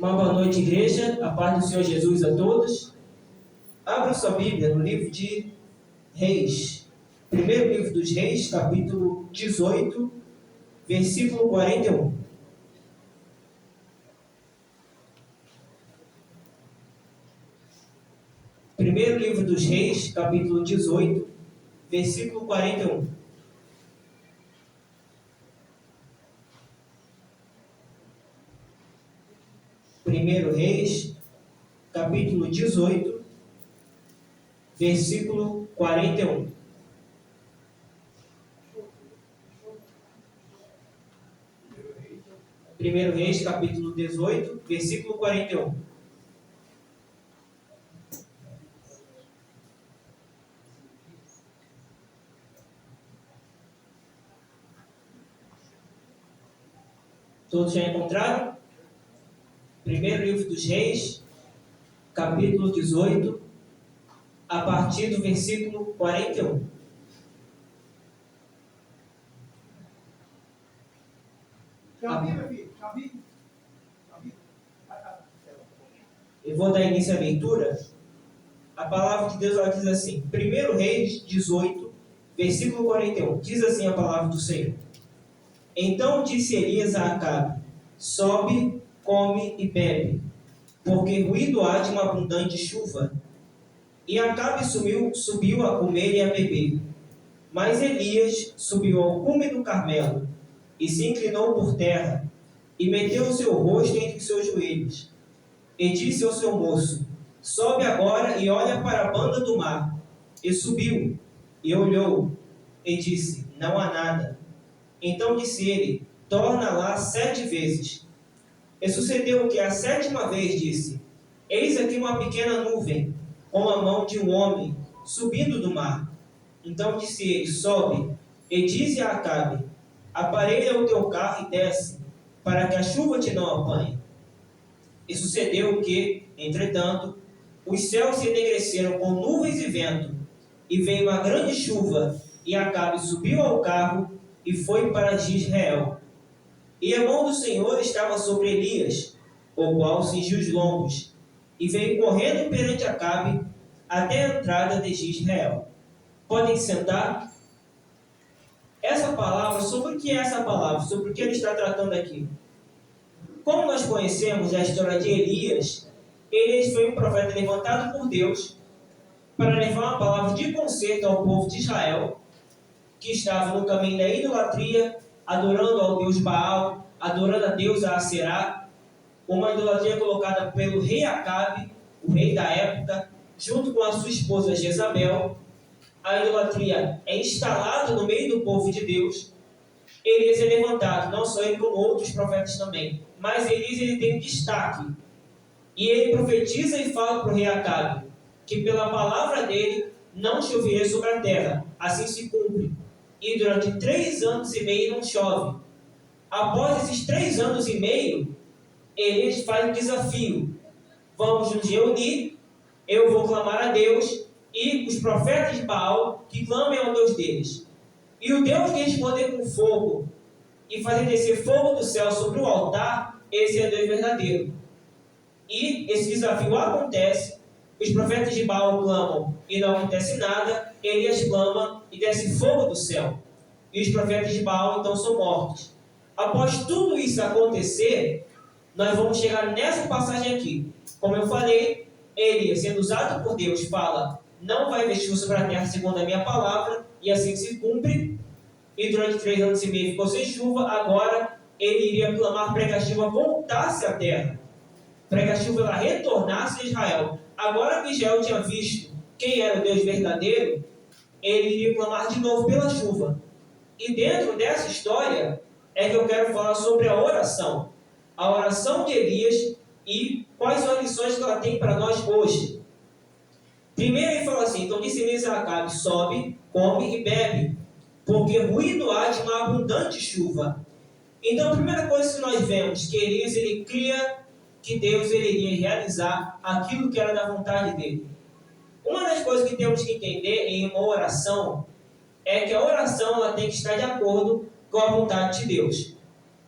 Uma boa noite, igreja. A paz do Senhor Jesus a todos. Abra sua Bíblia no livro de Reis. Primeiro livro dos Reis, capítulo 18, versículo 41. Primeiro livro dos Reis, capítulo 18, versículo 41. Primeiro Reis, capítulo 18, versículo 41. Primeiro Reis, capítulo 18, versículo 41. Todos já encontraram? Primeiro livro dos Reis, capítulo 18, a partir do versículo 41. Eu vou dar início à leitura. A palavra de Deus ela diz assim, 1 Reis 18, versículo 41. Diz assim a palavra do Senhor. Então disse Elias a Acabe: sobe, come e bebe, porque ruído há de uma abundante chuva. E Acabe subiu a comer e a beber. Mas Elias subiu ao cume do Carmelo, e se inclinou por terra, e meteu o seu rosto entre os seus joelhos. E disse ao seu moço: sobe agora e olha para a banda do mar. E subiu, e olhou, e disse: não há nada. Então disse ele: torna lá 7 vezes. E sucedeu que a 7ª vez disse: eis aqui uma pequena nuvem, com a mão de um homem, subindo do mar. Então disse ele: sobe, e dize a Acabe: aparelha o teu carro e desce, para que a chuva te não apanhe. E sucedeu que, entretanto, os céus se enegreceram com nuvens e vento, e veio uma grande chuva, e Acabe subiu ao carro e foi para Jezreel. E a mão do Senhor estava sobre Elias, o qual cingiu os lombos, e veio correndo perante Acabe até a entrada de Jezreel. Podem sentar. Essa palavra, sobre o que é essa palavra? Sobre o que ele está tratando aqui? Como nós conhecemos a história de Elias, ele foi um profeta levantado por Deus para levar uma palavra de conserto ao povo de Israel, que estava no caminho da idolatria, adorando ao Deus Baal, adorando a deusa Aserá, uma idolatria colocada pelo rei Acabe, o rei da época, junto com a sua esposa Jezabel. A idolatria é instalada no meio do povo de Deus. Elias é levantado, não só ele como outros profetas também, mas Elias ele tem destaque. E ele profetiza e fala para o rei Acabe que pela palavra dele não choverá sobre a terra, assim se cumpre. E durante 3 anos e meio não chove. Após esses 3 anos e meio, Elias faz um desafio. Vamos nos reunir, eu vou clamar a Deus, e os profetas de Baal que clamem ao Deus deles. E o Deus que responder com fogo e fazer descer fogo do céu sobre o altar, esse é o Deus verdadeiro. E esse desafio acontece, os profetas de Baal clamam e não acontece nada, Elias clama e desce fogo do céu. E os profetas de Baal então são mortos. Após tudo isso acontecer, nós vamos chegar nessa passagem aqui. Como eu falei, Elias, sendo usado por Deus, fala: não vai haver chuva sobre a terra segundo a minha palavra, e assim se cumpre. E durante 3 anos e meio ficou sem chuva. Agora ele iria clamar para que a chuva voltasse à terra, para que a chuva ela retornasse a Israel. Agora que Israel tinha visto quem era o Deus verdadeiro, ele iria clamar de novo pela chuva. E dentro dessa história é que eu quero falar sobre a oração de Elias e quais são as lições que ela tem para nós hoje. Primeiro ele fala assim: então disse Elias a Acabe: sobe, come e bebe, porque ruído há de uma abundante chuva. Então a primeira coisa que nós vemos que Elias ele cria que Deus ele iria realizar aquilo que era da vontade dele. Uma das coisas que temos que entender em uma oração é que a oração ela tem que estar de acordo com a vontade de Deus.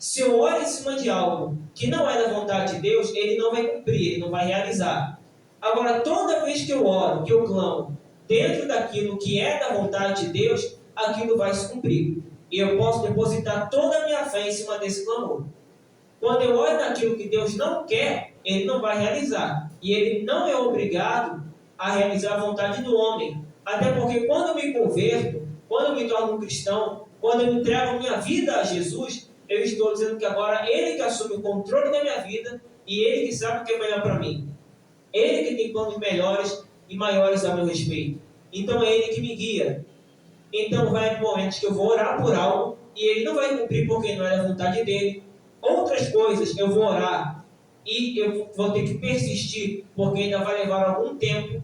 Se eu oro em cima de algo que não é da vontade de Deus, ele não vai cumprir, ele não vai realizar. Agora, toda vez que eu oro, que eu clamo, dentro daquilo que é da vontade de Deus, aquilo vai se cumprir. E eu posso depositar toda a minha fé em cima desse clamor. Quando eu oro naquilo que Deus não quer, ele não vai realizar. E ele não é obrigado a realizar a vontade do homem. Até porque quando eu me converto, quando eu me torno um cristão, quando eu entrego minha vida a Jesus, eu estou dizendo que agora ele que assume o controle da minha vida e ele que sabe o que é melhor para mim. Ele que tem planos melhores e maiores a meu respeito. Então é ele que me guia. Então vai haver momentos que eu vou orar por algo e ele não vai cumprir porque não é da vontade dele. Outras coisas eu vou orar e eu vou ter que persistir porque ainda vai levar algum tempo.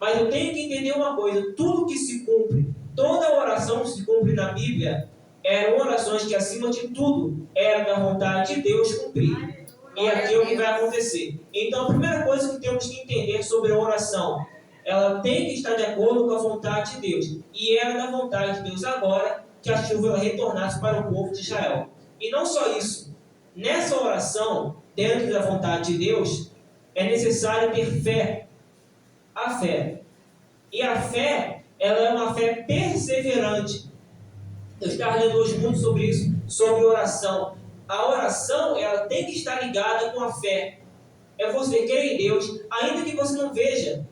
Mas eu tenho que entender uma coisa: tudo que se cumpre, toda oração que se cumpre na Bíblia, eram orações que acima de tudo era da vontade de Deus cumprir. E aqui é o que vai acontecer. Então a primeira coisa que temos que entender sobre a oração, ela tem que estar de acordo com a vontade de Deus. E era da vontade de Deus agora que a chuva ela retornasse para o povo de Israel. E não só isso. Nessa oração, dentro da vontade de Deus, é necessário ter fé. A fé. E a fé, ela é uma fé perseverante. Eu estava lendo hoje muito sobre isso, sobre oração. A oração, ela tem que estar ligada com a fé. É você crer em Deus, ainda que você não veja.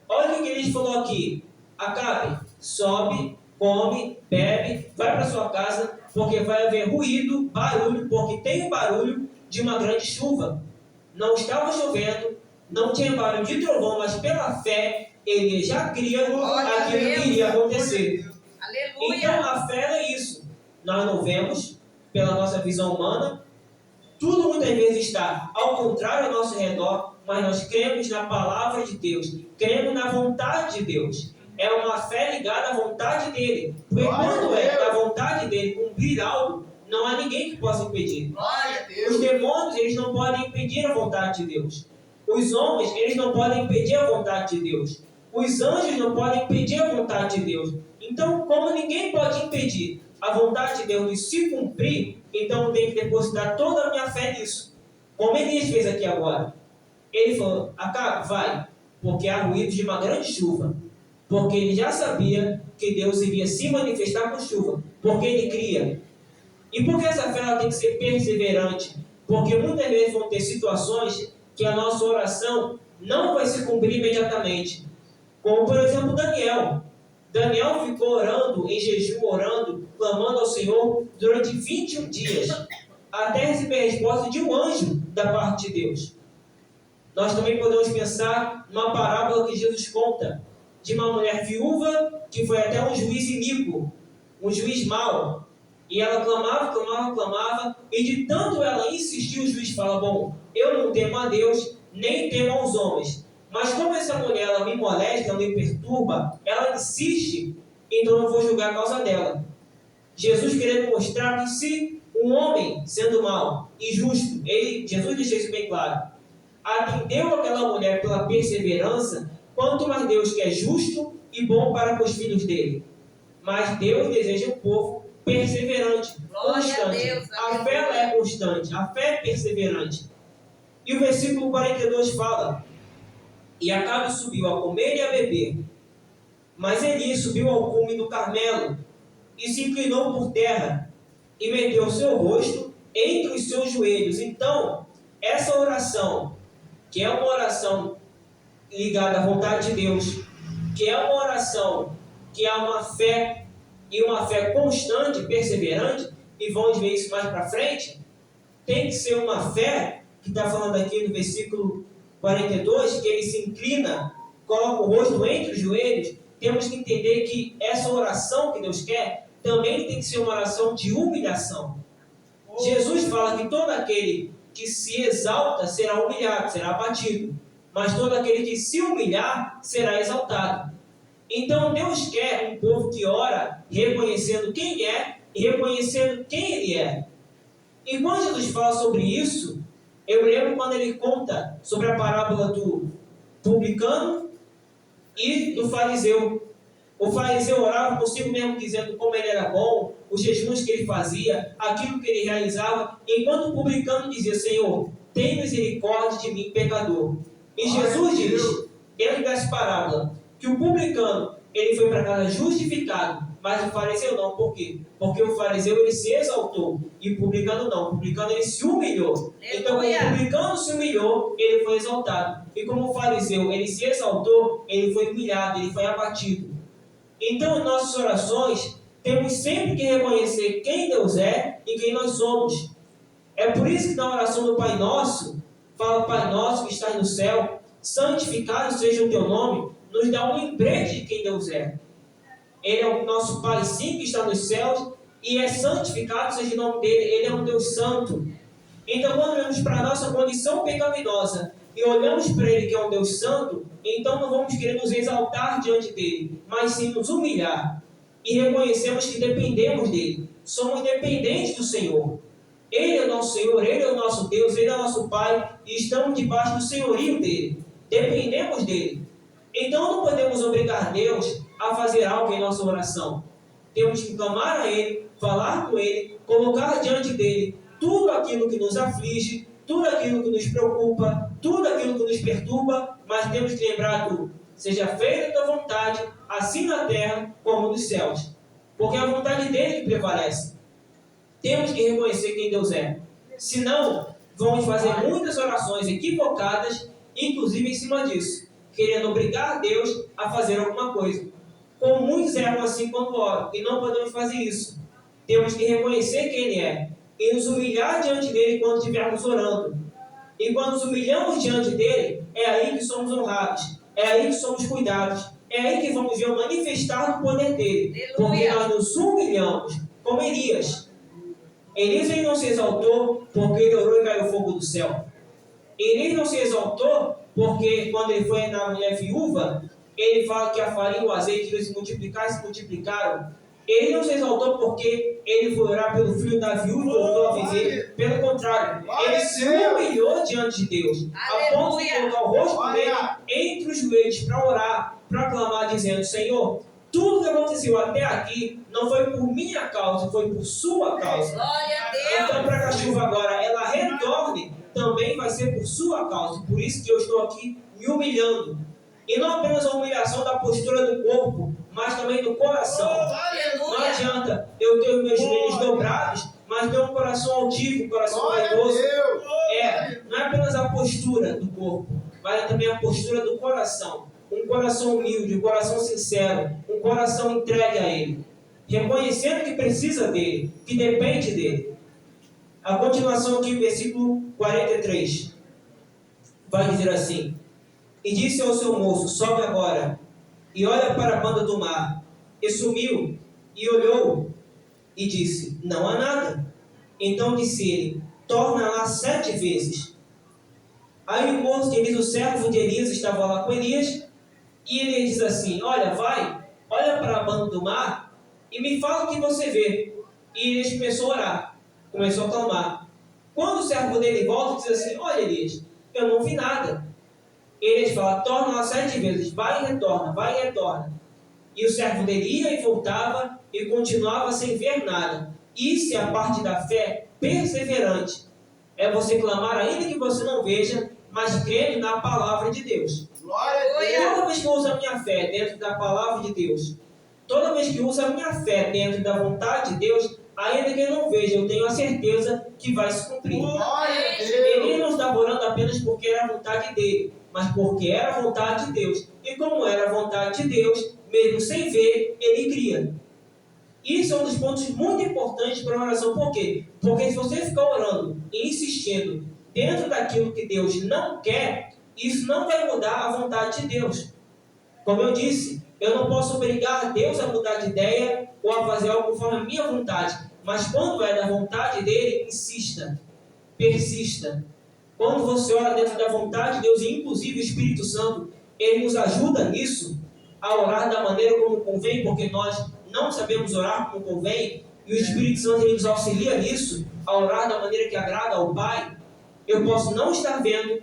Olha o que ele falou aqui. Acabe, sobe, come, bebe, vai para sua casa, porque vai haver ruído, barulho, porque tem o barulho de uma grande chuva. Não estava chovendo, não tinha barulho de trovão, mas pela fé, ele já cria aquilo que iria acontecer. Aleluia. Então a fé é isso. Nós não vemos pela nossa visão humana. Tudo muitas vezes está ao contrário ao nosso redor, mas nós cremos na palavra de Deus, cremos na vontade de Deus. É uma fé ligada à vontade dele. Porque quando é da vontade dele cumprir algo, não há ninguém que possa impedir. Os demônios, eles não podem impedir a vontade de Deus. Os homens, eles não podem impedir a vontade de Deus. Os anjos não podem impedir a vontade de Deus. Então, como ninguém pode impedir a vontade de Deus de se cumprir, então eu tenho que depositar toda a minha fé nisso. Como Elias fez aqui agora. Ele falou: Acabe, vai, porque há ruído de uma grande chuva. Porque ele já sabia que Deus iria se manifestar com chuva. Porque ele cria. E por que essa fé ela tem que ser perseverante? Porque muitas vezes vão ter situações que a nossa oração não vai se cumprir imediatamente. Como, por exemplo, Daniel. Daniel ficou orando, em jejum, orando, clamando ao Senhor durante 21 dias, até receber a resposta de um anjo da parte de Deus. Nós também podemos pensar numa parábola que Jesus conta, de uma mulher viúva que foi até um juiz iníquo, um juiz mau. E ela clamava, e de tanto ela insistiu, o juiz fala: bom, eu não temo a Deus, nem temo aos homens. Mas como essa mulher ela me molesta, ela me perturba, ela insiste, então eu vou julgar a causa dela. Jesus querendo mostrar que se um homem, sendo mau, injusto, Jesus deixou isso bem claro, atendeu aquela mulher pela perseverança, quanto mais Deus que é justo e bom para com os filhos dele. Mas Deus deseja um povo perseverante, constante. A fé ela é constante, a fé é perseverante. E o versículo 42 fala: e Acabe subiu a comer e a beber. Mas Elias subiu ao cume do Carmelo e se inclinou por terra e meteu seu rosto entre os seus joelhos. Então, essa oração, que é uma oração ligada à vontade de Deus, que é uma oração que é uma fé e uma fé constante, perseverante, e vamos ver isso mais para frente, tem que ser uma fé, que está falando aqui no versículo 42, que ele se inclina, coloca o rosto entre os joelhos. Temos que entender que essa oração que Deus quer também tem que ser uma oração de humilhação. Jesus fala que todo aquele que se exalta será humilhado, será abatido, mas todo aquele que se humilhar será exaltado. Então Deus quer um povo que ora reconhecendo quem é e reconhecendo quem ele é. E quando Jesus fala sobre isso, eu lembro quando ele conta sobre a parábola do publicano e do fariseu. O fariseu orava consigo mesmo dizendo como ele era bom, os jejuns que ele fazia, aquilo que ele realizava, enquanto o publicano dizia: Senhor, tem misericórdia de mim, pecador. E Jesus diz, dentro dessa parábola, que o publicano, ele foi para casa justificado, mas o fariseu não. Por quê? Porque o fariseu, ele se exaltou, e o publicano não. O publicano, ele se humilhou. Então, como o publicano se humilhou, ele foi exaltado. E como o fariseu, ele se exaltou, ele foi humilhado, ele foi abatido. Então, em nossas orações, temos sempre que reconhecer quem Deus é e quem nós somos. É por isso que na oração do Pai Nosso, fala: Pai Nosso que estás no céu, santificado seja o teu nome, nos dá um lembrete de quem Deus é. Ele é o nosso Pai, sim, que está nos céus, e é santificado seja o nome dele. Ele é um Deus santo. Então, quando olhamos para a nossa condição pecaminosa e olhamos para ele, que é um Deus santo, então não vamos querer nos exaltar diante dele, mas sim nos humilhar. E reconhecemos que dependemos dele. Somos dependentes do Senhor. Ele é o nosso Senhor, ele é o nosso Deus, ele é o nosso Pai, e estamos debaixo do senhorio dele. Dependemos dele. Então não podemos obrigar Deus a fazer algo em nossa oração. Temos que clamar a ele, falar com ele, colocar diante dele tudo aquilo que nos aflige, tudo aquilo que nos preocupa, tudo aquilo que nos perturba, mas temos que lembrar do: seja feita a tua vontade, assim na terra como nos céus. Porque é a vontade dele que prevalece. Temos que reconhecer quem Deus é. Senão, vamos fazer muitas orações equivocadas, inclusive em cima disso, querendo obrigar Deus a fazer alguma coisa. Como muitos erram assim quando oram, e não podemos fazer isso. Temos que reconhecer quem Ele é e nos humilhar diante dele quando estivermos orando. E quando nos humilhamos diante dele, é aí que somos honrados, é aí que somos cuidados, é aí que vamos ver o manifestar do poder dele. Porque nós nos humilhamos, como Elias. Elias, ele não se exaltou porque ele orou e caiu fogo do céu. Elias não se exaltou porque quando ele foi na mulher viúva, ele fala que a farinha e o azeite eles se multiplicaram. Ele não se exaltou porque ele foi orar pelo filho da viúva e voltou a viver. Pelo contrário, ele se humilhou diante de Deus, a ponto de colocar o rosto dele entre os joelhos para orar, para clamar, dizendo: Senhor, tudo que aconteceu até aqui não foi por minha causa, foi por sua causa. Então, para que a chuva agora ela retorne, também vai ser por sua causa. Por isso que eu estou aqui me humilhando. E não apenas a humilhação da postura do corpo, mas também do coração. Não adianta eu ter os meus joelhos dobrados, mas ter um coração altivo, um coração vaidoso. Não é apenas a postura do corpo, mas é também a postura do coração. Um coração humilde, um coração sincero, um coração entregue a Ele, reconhecendo que precisa dEle, que depende dEle. A continuação aqui, versículo 43, vai dizer assim: E disse ao seu moço: Sobe agora, e olha para a banda do mar. E sumiu, e olhou, e disse: Não há nada. Então disse ele: Torna lá 7 vezes. Aí o moço, que diz o servo de Elias, estava lá com Elias, e ele diz assim: Olha, vai, olha para a banda do mar, e me fala o que você vê. E Elias começou a orar, começou a clamar. Quando o servo dele volta, diz assim: Olha, Elias, eu não vi nada. Elias fala: Torna lá 7 vezes, vai e retorna, vai e retorna. E o servo dele ia e voltava e continuava sem ver nada. Isso é a parte da fé perseverante. É você clamar ainda que você não veja, mas crendo na palavra de Deus. Toda vez que eu uso a minha fé dentro da palavra de Deus, toda vez que eu uso a minha fé dentro da vontade de Deus, ainda que eu não veja, eu tenho a certeza que vai se cumprir. Ele não estava orando apenas porque era a vontade dele, mas porque era a vontade de Deus. E como era a vontade de Deus, mesmo sem ver, ele cria. Isso é um dos pontos muito importantes para a oração. Por quê? Porque se você ficar orando e insistindo dentro daquilo que Deus não quer, isso não vai mudar a vontade de Deus. Como eu disse, eu não posso obrigar Deus a mudar de ideia ou a fazer algo conforme a minha vontade. Mas quando é da vontade dele, insista, persista. Quando você ora dentro da vontade de Deus, e inclusive o Espírito Santo, ele nos ajuda nisso, a orar da maneira como convém, porque nós não sabemos orar como convém, e o Espírito Santo ele nos auxilia nisso, a orar da maneira que agrada ao Pai. Eu posso não estar vendo,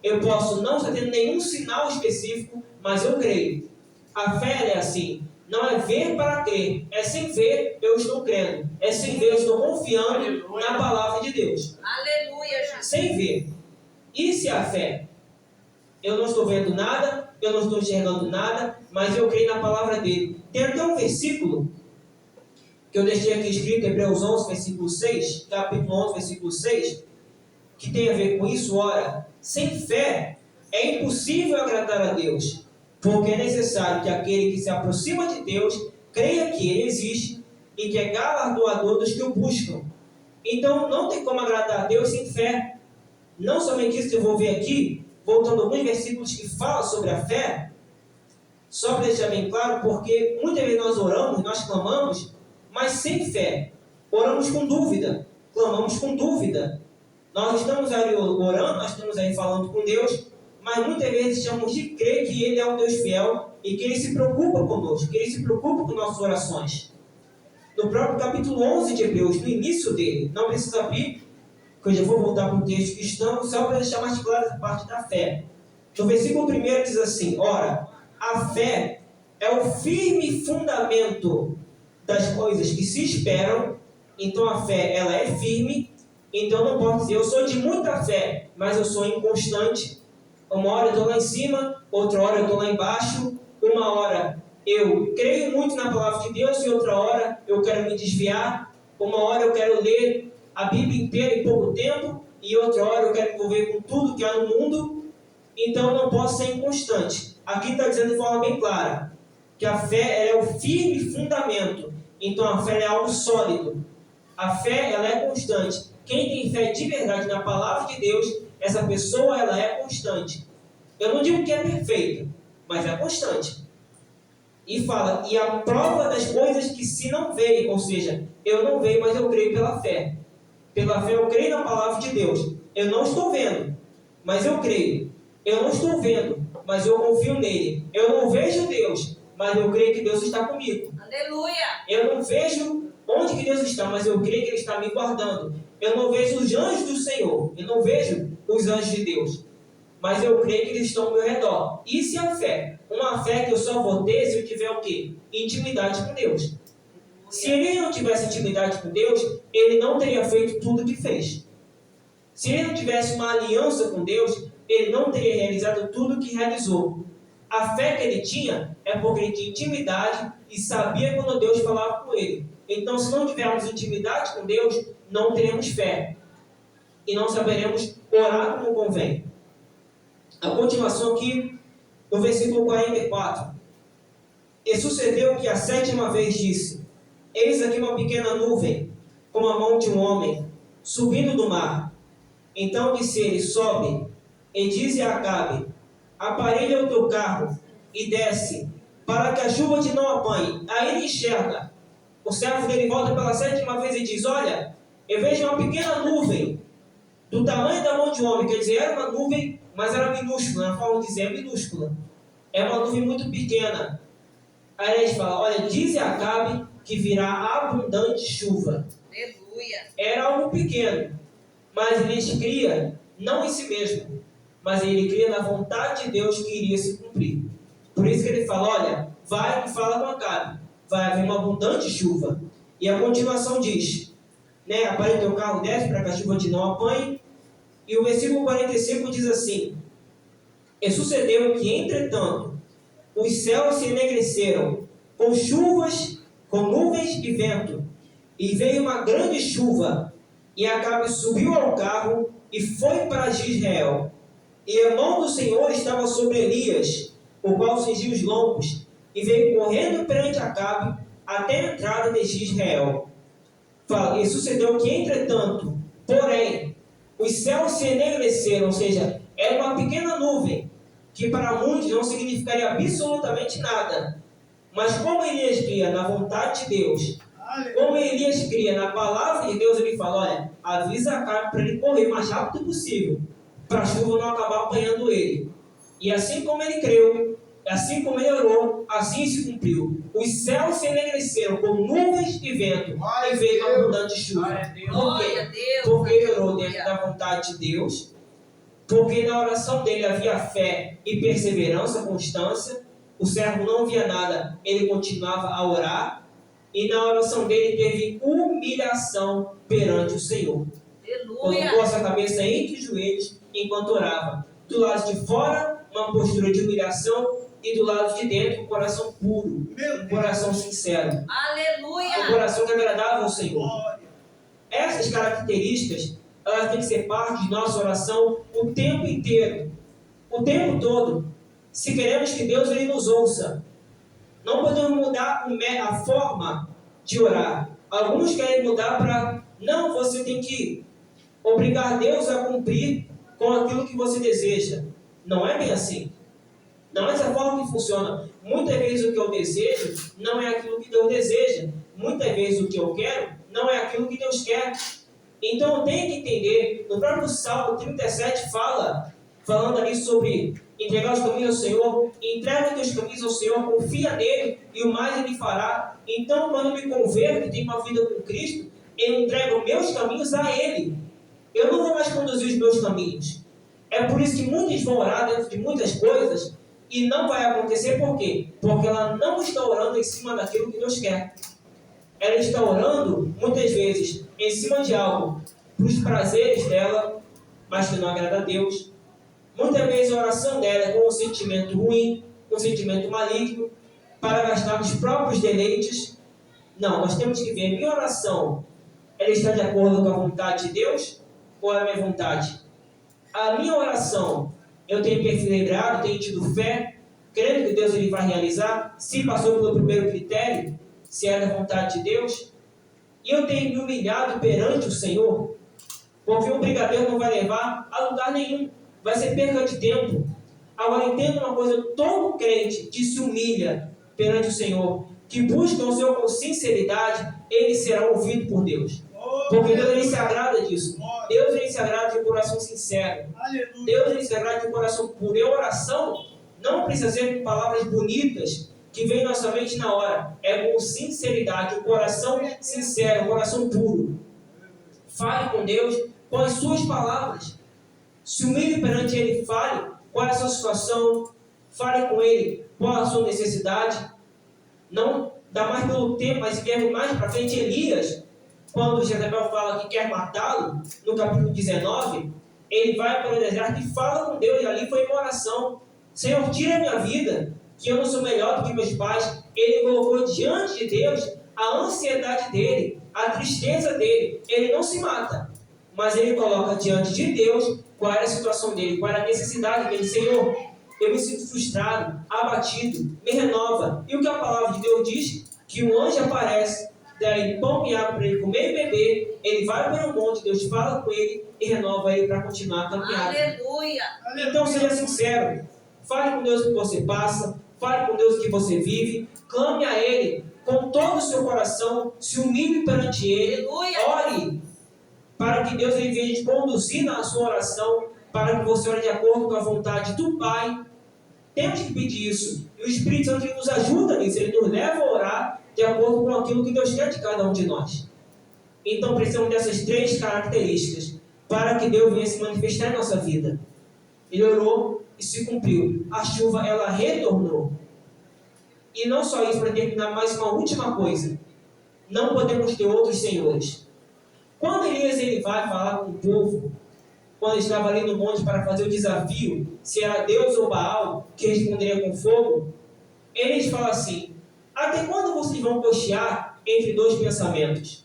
eu posso não estar tendo nenhum sinal específico, mas eu creio. A fé é assim. Não é ver para crer. É sem ver, eu estou crendo. É sem ver, eu estou confiando na palavra de Deus. Aleluia, Jesus. Sem ver. Isso é a fé. Eu não estou vendo nada, eu não estou enxergando nada, mas eu creio na palavra dele. Tem até um versículo que eu deixei aqui escrito, Hebreus 11, versículo 6, capítulo 11, versículo 6, que tem a ver com isso. Ora, sem fé é impossível agradar a Deus, porque é necessário que aquele que se aproxima de Deus creia que ele existe e que é galardoador dos que o buscam. Então, não tem como agradar a Deus sem fé. Não somente isso, eu vou ver aqui, voltando a alguns versículos que falam sobre a fé, só para deixar bem claro, porque muitas vezes nós oramos, nós clamamos, mas sem fé. Oramos com dúvida, clamamos com dúvida. Nós estamos aí orando, nós estamos aí falando com Deus, mas muitas vezes chamamos de crer que Ele é um Deus fiel e que Ele se preocupa conosco, que Ele se preocupa com nossas orações. No próprio capítulo 11 de Hebreus, no início dele, não precisa abrir, que eu já vou voltar para o texto que estamos, só para deixar mais clara essa parte da fé. No versículo 1 diz assim: ora, a fé é o firme fundamento das coisas que se esperam. Então a fé, ela é firme. Então não posso dizer, eu sou de muita fé, mas eu sou inconstante. Uma hora eu estou lá em cima, outra hora eu estou lá embaixo. Uma hora eu creio muito na palavra de Deus e outra hora eu quero me desviar. Uma hora eu quero ler a Bíblia inteira em pouco tempo e outra hora eu quero me envolver com tudo que há no mundo. Então eu não posso ser inconstante. Aqui está dizendo de forma bem clara que a fé é o firme fundamento. Então a fé é algo sólido. A fé, ela é constante. Quem tem fé de verdade na palavra de Deus, essa pessoa, ela é constante. Eu não digo que é perfeita, mas é constante. E fala, e a prova das coisas que se não veem, ou seja, eu não vejo, mas eu creio pela fé. Pela fé eu creio na palavra de Deus. Eu não estou vendo, mas eu creio. Eu não estou vendo, mas eu confio nele. Eu não vejo Deus, mas eu creio que Deus está comigo. Aleluia! Eu não vejo onde que Deus está, mas eu creio que Ele está me guardando. Eu não vejo os anjos do Senhor. Eu não vejo os anjos de Deus. Mas eu creio que eles estão ao meu redor. Isso é a fé. Uma fé que eu só vou ter se eu tiver o quê? Intimidade com Deus. Se ele não tivesse intimidade com Deus, ele não teria feito tudo o que fez. Se ele não tivesse uma aliança com Deus, ele não teria realizado tudo o que realizou. A fé que ele tinha é porque ele tinha intimidade e sabia quando Deus falava com ele. Então, se não tivermos intimidade com Deus, não teremos fé. E não saberemos orar como convém. A continuação aqui, no versículo 44. E sucedeu que a 7ª vez disse: eis aqui uma pequena nuvem, como a mão de um homem, subindo do mar. Então disse ele: sobe, e dize a Acabe: aparelha o teu carro, e desce, para que a chuva te não apanhe. Aí ele enxerga. O servo dele volta pela 7ª vez e diz: olha, eu vejo uma pequena nuvem, do tamanho da mão de um homem. Quer dizer, era uma nuvem, mas era minúscula. Na forma de dizer, é minúscula. É uma nuvem muito pequena. Aí ele fala: olha, dize a Acabe que virá abundante chuva. Aleluia! Era algo pequeno, mas ele cria não em si mesmo, mas ele cria na vontade de Deus que iria se cumprir. Por isso que ele fala: olha, vai e fala com Acabe, vai haver uma abundante chuva. E a continuação diz, né, aparelha o teu carro, desce para que a chuva te não apanhe. E o versículo 45 diz assim: e sucedeu que, entretanto, os céus se enegreceram com chuvas, com nuvens e vento, e veio uma grande chuva, e Acabe subiu ao carro e foi para Jezreel. E a mão do Senhor estava sobre Elias, o qual cingiu os lombos, e veio correndo perante Acabe até a entrada de Jezreel. Fala, e sucedeu que, entretanto, porém, os céus se enegreceram, ou seja, era uma pequena nuvem, que para muitos não significaria absolutamente nada. Mas como Elias cria na vontade de Deus, como Elias cria na palavra de Deus, ele fala: olha, avisa Acabe para ele correr o mais rápido possível, para a chuva não acabar apanhando ele. E assim como ele creu, assim como ele orou, assim se cumpriu. Os céus se enegreceram com nuvens e vento, e veio uma abundante chuva. Por quê? Porque ele orou dentro da vontade de Deus, porque na oração dele havia fé e perseverança, constância, o servo não via nada, ele continuava a orar, e na oração dele teve humilhação perante o Senhor. Colocou a sua cabeça entre os joelhos enquanto orava. Do lado de fora, uma postura de humilhação, e do lado de dentro, um coração puro, um coração sincero, um coração que agradava ao Senhor. Essas características, elas têm que ser parte de nossa oração o tempo inteiro, o tempo todo. Se queremos que Deus ele nos ouça, não podemos mudar a forma de orar. Alguns querem mudar para, não, você tem que obrigar Deus a cumprir com aquilo que você deseja. Não é bem assim. Não é dessa forma que funciona. Muitas vezes o que eu desejo não é aquilo que Deus deseja. Muitas vezes o que eu quero não é aquilo que Deus quer. Então eu tenho que entender, no próprio Salmo 37 falando ali sobre entregar os caminhos ao Senhor, entrega os teus caminhos ao Senhor, confia nele e o mais ele fará. Então quando eu me converto e tenho uma vida com Cristo, eu entrego meus caminhos a ele. Eu não vou mais conduzir os meus caminhos. É por isso que muitos vão orar dentro de muitas coisas e não vai acontecer. Por quê? Porque ela não está orando em cima daquilo que Deus quer. Ela está orando, muitas vezes, em cima de algo, para os prazeres dela, mas que não agrada a Deus. Muitas vezes a oração dela é com um sentimento ruim, com um sentimento maligno, para gastar nos próprios deleites. Não, nós temos que ver, minha oração, ela está de acordo com a vontade de Deus ou é a minha vontade? A minha oração, eu tenho perseverado, tenho tido fé, crendo que Deus ele vai realizar, se passou pelo primeiro critério, se é da vontade de Deus, e eu tenho me humilhado perante o Senhor, porque um brigadeiro não vai levar a lugar nenhum, vai ser perda de tempo. Agora entenda uma coisa, todo crente que se humilha perante o Senhor, que busca o Senhor com sinceridade, ele será ouvido por Deus. Porque Deus ele se agrada disso. Deus ele se agrada de um coração sincero. Deus ele se agrada de um coração puro. E a oração não precisa ser com palavras bonitas que vem na nossa mente na hora. É com sinceridade, um coração sincero, um coração puro. Fale com Deus com as suas palavras. Se humilhe perante Ele, fale qual é a sua situação. Fale com Ele qual é a sua necessidade. Não dá mais pelo tempo, mas viemos mais para frente. Elias, quando Jezabel fala que quer matá-lo, no capítulo 19, ele vai para o deserto e fala com Deus, e ali foi uma oração. Senhor, tira a minha vida, que eu não sou melhor do que meus pais. Ele colocou diante de Deus a ansiedade dele, a tristeza dele. Ele não se mata, mas ele coloca diante de Deus qual era a situação dele, qual era a necessidade dele. Senhor, eu me sinto frustrado, abatido, me renova. E o que a palavra de Deus diz? Que um anjo aparece, daí pão e água para ele comer e beber, ele vai para o monte, Deus fala com ele e renova ele para continuar a caminhar. Aleluia! Então seja sincero, fale com Deus o que você passa, fale com Deus o que você vive, clame a Ele com todo o seu coração, se humilhe perante Ele, ore para que Deus ele venha te conduzir na sua oração, para que você ore de acordo com a vontade do Pai. Temos que pedir isso, e o Espírito Santo ele nos ajuda nisso, ele nos leva a orar de acordo com aquilo que Deus quer de cada um de nós. Então precisamos dessas 3 características para que Deus venha se manifestar em nossa vida. Ele orou e se cumpriu. A chuva ela retornou. E não só isso, para terminar, mais uma última coisa. Não podemos ter outros senhores. Quando Elias ele vai falar com o povo, quando estava ali no monte para fazer o desafio, se era Deus ou Baal que responderia com fogo, eles falam assim: até quando vocês vão cochear entre 2 pensamentos?